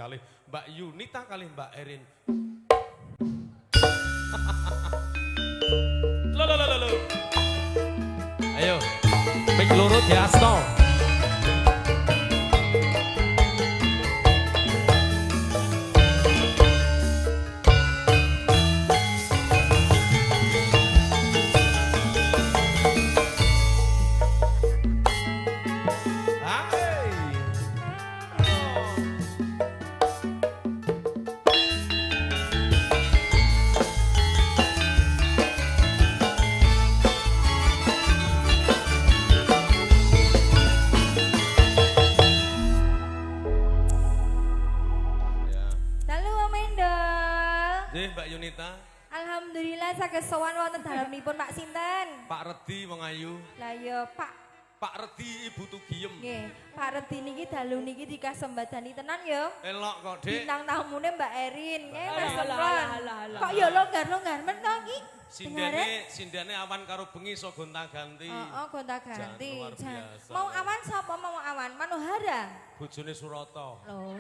kali Mbak Yunita kali Mbak Erin. Lo. Ayo, pik loro diasto. Mbak Yunita. Alhamdulillah saged sowan wonten dalemipun Pak sinten? Pak Redi wong ayu. Lah ya Pak Redi Ibu Tugiem. Nggih, Pak Redi niki dalu niki dikasembadani tenan ya. Elok kok, Dik. Bintang tamune Mbak Erin. Nggih, Mas Semron. Kok ya longgar-longgar men to iki? Sindane awan karo bengi so gonta-ganti. Heeh, gonta-ganti. Biasa. Mau awan sapa mau awan? Manohara. Bojone Surata. Loh,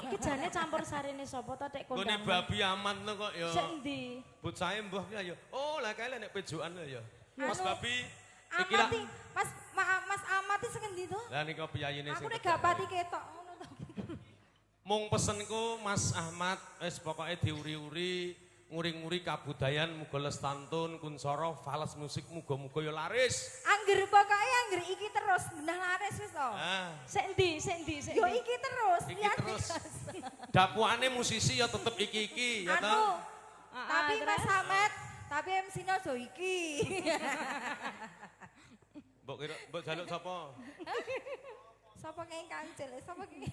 iki jane campur sarine sapa to Tek kondang. Gone babi aman to kok ya. Sik ndi? Bocahe mbah ki ya. Oh, lah kae nek pejokan ya. Mas Babi iki lah. Mas Amati sing endi to? Lah nika piyayine sing. Aku nek gak pati ketok ngono to. Mung pesenku Mas Ahmad wis pokoke diuri-uri nguri-nguri kabudayan muga lestantun kunsara fales musik muga-muga ya laris. Angger iki terus benah laris wis to. Sik ndi? Yo iki terus. Iki terus. Dapuane musisi ya tetep iki ya ta. Tapi Mas Ahmad, tapi MC-ne aja iki. Mbok jaluk sapa? Sapa kae kancil? Sapa kae?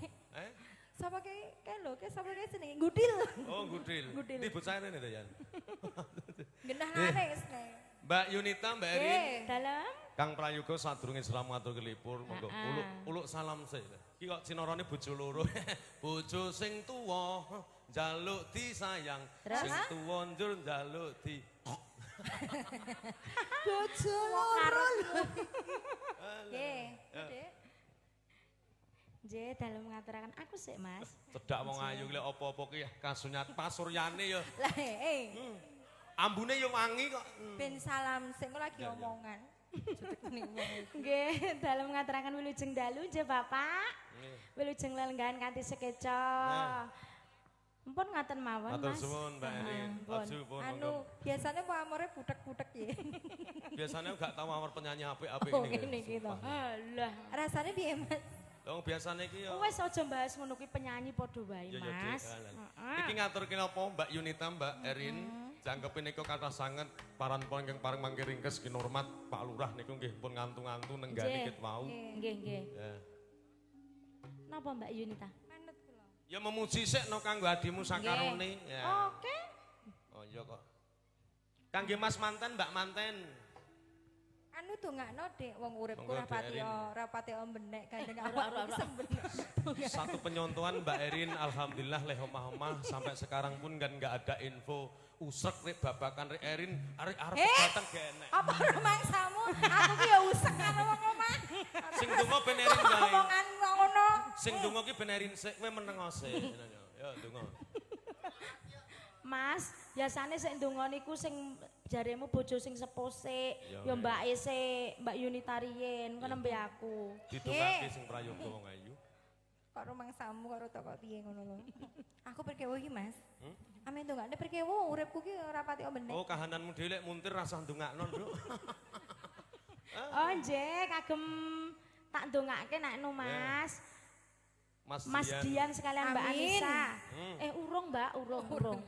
Sapa kae lho, sapa kae jenenge Gudil. Oh, Gudil. Di bocah rene to, Yan. Genah laris nek. Mbak Yunita, Mbak Erin. Dalam. Kang Prayoga sadurunge salam ngatur kelipur, monggo uluk salam sik. Iki kok cinorone bojo loro. Bojo sing tuwa njaluk disayang, sing tuwa njur njaluk di bojo loro. Nggih, Dik. Nggih, dalem ngaturaken aku sik, Mas. Cedak wong ayu lek apa-apa ki kasunyat pasuryane ya. Lah Ambune yo wangi kok. Ben salam sik lagi omongan. Nggih, dalem ngaturaken wilujeng dalu nggih Bapak. Wilujeng lelenggahan kanthi sekeca. Mumpun ngaten mawon, Mas. Matur suwun, Mbak Erin. Biasane pamore butek-butek ya. Biasane gak tau amar penyanyi apik-apik ngene iki to. Alah. Rasane piye, Mas? Wong biasane iki ya. Wis aja bahas ngono kuwi penyanyi padha wae, Mas. Iki ngaturke napa Mbak Yunita, Mbak Erin? Jangkepe niku kathah sanget paran-paran ingkang pareng mangke ringkes kinurmat Pak Lurah niku nggih pun ngantu-ngantu nenggani ket wau. Nggih. Napa Mbak Yunita? Manut kula. Ya memuji sik no kanggo adimu sakarone. Oke. Oh iya kok. Kangge Mas manten, Mbak manten. Anu dongakno Dik, wong uripku rapati mbenek gandeng awakku sembenek. Satu penyontohan Mbak Erin alhamdulillah leh omah-omah sampai sekarang pun kan enggak ada info usek rek babakan rek Erin arek datang genek. Apa rumangsamu? Aku ki ya usek karo wong omah. Sing donga ben Erin gawe. Omongan ngono. Sing donga ki ben Erin sik kowe meneng sik. Ya donga. Mas, biasane sing ndonga niku sing jaremu bojo sing sepuh sik, ya mbake sik, Mbak Yunita riyen, kok nembe aku. Ditungake sing prayoga wong ayu. Kok rumangsamu karo toko piye ngono lho. Aku perkewo iki, Mas. Amen ndongakne perkewo uripku ki ora pati mbenek. Oh, kahananmu dhewe lek muntir rasah ndongakno, Nduk. Oh, nggih, kagem tak ndongake nek Mas. Mas Dian sekalian Mbak Anissa. Urung Mbak, urung.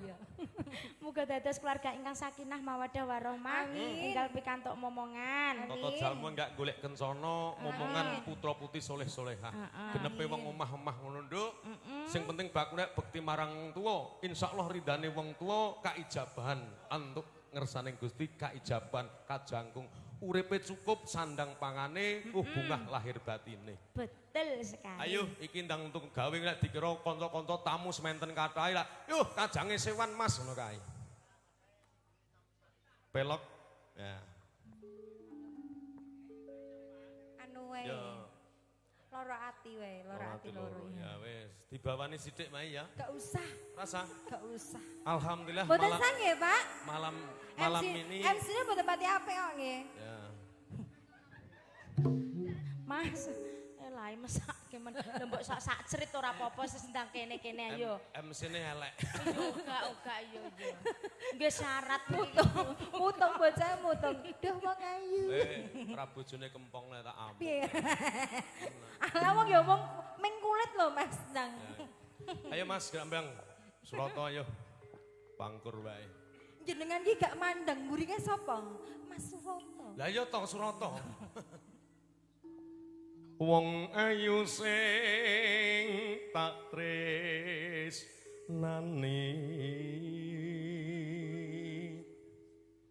Muga dados keluarga ingkang sakinah mawaddah warahmah. Enggal pikantuk momongan. Tata jalmu enggak golek kencana, momongan putra putih soleh-solehah. Genepe wong omah-omah ngono, Nduk. Sing penting bakulek bekti marang wong tuwa. Insyaallah ridane wong tuwa kaijabahan antuk ngersaning Gusti kaijaban kajangkung. Uripe cukup sandang pangane bungah lahir batine. Betul sekali. Ayo iki ndang untuk gawe nek dikira kanca-kanca tamu sementen kathahe lah. Yuh kajange sewan Mas ngono kae. Pelok. Ya. Anu wae. Loro ati wae, loro ati loro. Ya wis, dibawani sithik Mai ya. Gak usah. Rasa? Gak usah. Alhamdulillah Boten sang ya, Pak? malam ini. MC-nya boten pati apik kok nggih. Ya. Mas, elai mesak men mbok sak cerit ora apa-apa sesendang kene-kene ayo. MC-ne elek. Uga yo. Nggih syarat Mutung bocah mutung. Duh wong ayu. Ora bojone kempong nek tak amuk. Piye? Ala wong ya wong ming kulit lho Mas Nang. Ayo Mas Grambang. Surata ayo. Pangkur wae. Jenengan iki gak mandang mburine sapa? Mas Surata. Lah iya to Surata. Wong ayu sing tak tresnani.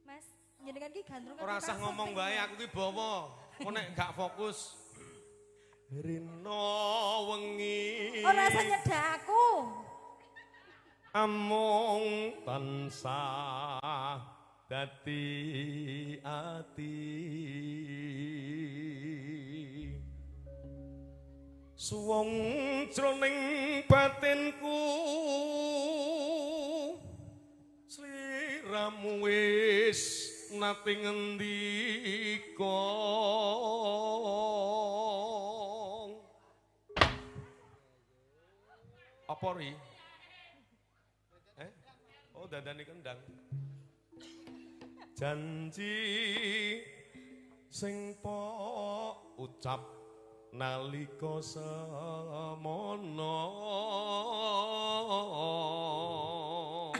Mas, jenengan iki gandrung Ora usah ngomong wae aku ki bawa. Kok nek gak fokus. Rino wengi. Ora usah nyedaku. Amung tansah dadi ati. Suwung jroning batinku sliramu wis nate ngendika. Apa ri? Oh dandani kendang. Janji sing pok ucap nalika semono.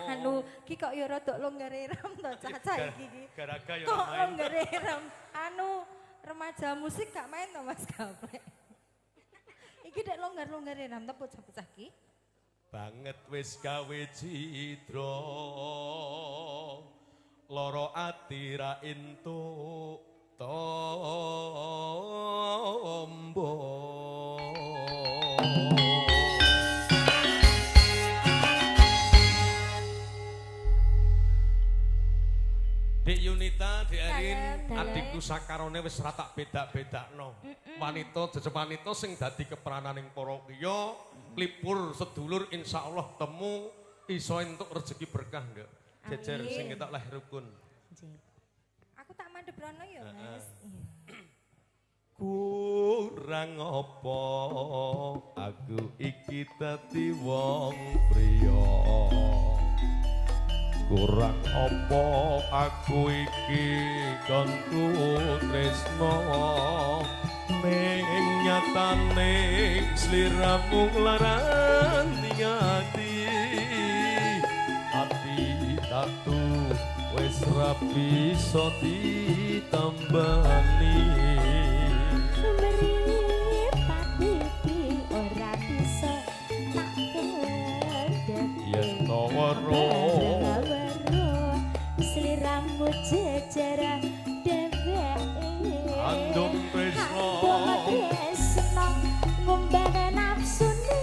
Anu ki kok ya rada longgar irem to cacah iki. Garaga ya Kok main. longgar irem. Anu remaja musik gak main to Mas Gaplek. Iki dek longgar-longgar irem to pecah-pecah ki. Banget wis gawe cidra. Loro ati ra entuk tombo. Dek Yunita, Dek Arin, adikku sakarone wis ra tak bedak-bedakno. Wanita jejeg wanita sing dadi keperanan ing para kiya, klipur sedulur insyaallah temu iso entuk rezeki berkah nggak. Jejer sing ketok lahir rukun. Aku tak mandhep rono ya Mas. Kurang apa aku iki dadi wong priya. Kurang apa aku iki kanku tresno. Ning nyatane sliramu nglarani ati. Ati tatu wis ra bisa ditambani. Yen tawara sliramu jejera dheweke andum tresno ngombane nafsune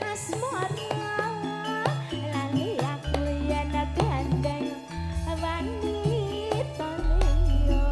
asmara lali aku yen gandeng wanita liya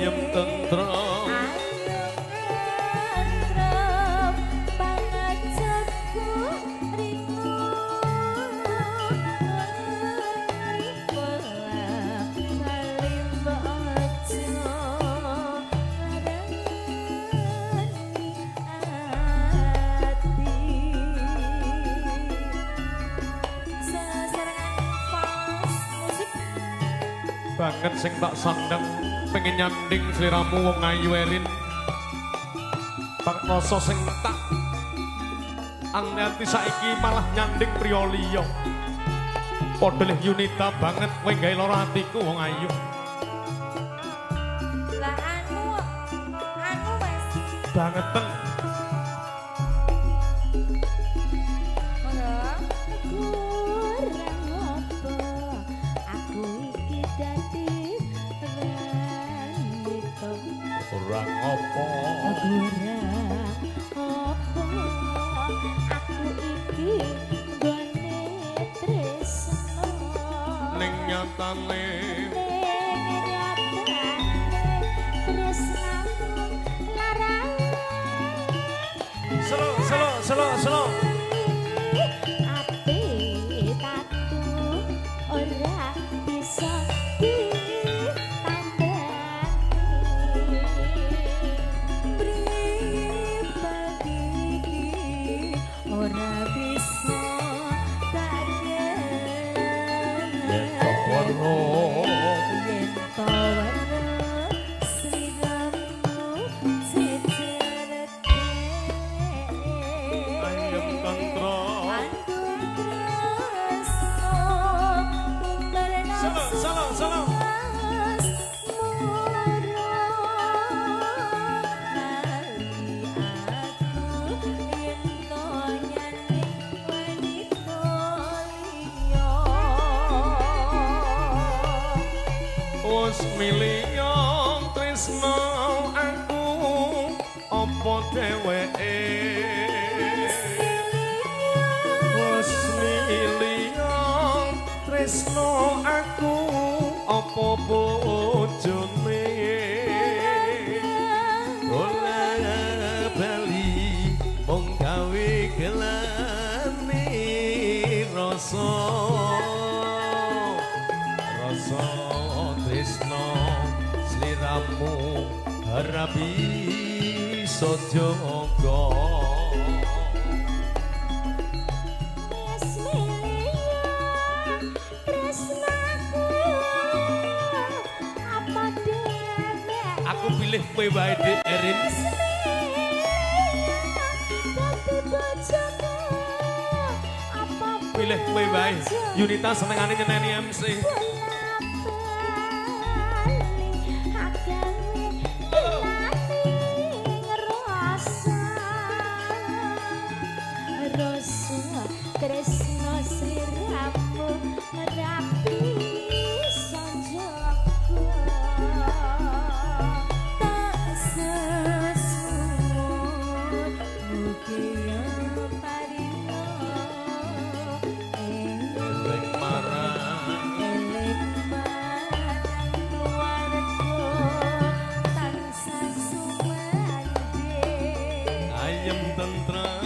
ayem tentrem pangajapku ringo banget sing tak sandeng pengen nyanding sliramu wong ayu Erin tak rasa sing tak anti saiki malah nyanding priya liya padha leh Yunita banget kowe gawe lara atiku wong ayu lah anu Mas bangeten orang opo aku iki gone tresno ning nyatane tresno larang selo ati tatu ora bisa miliyo tresno aku apa dheweke wis miliyo tresno aku apa bojone ora bali mung gawe gelane rasa tresno sliramu harapi sojogo aku pilih kowe wae Dik Erin pilih kowe wae Yunita senengane nyeneni MC tresno sliramu rapi sanjogo tak sesuwun mugia parino elek marang keluarga tansah sumande ayem tentrem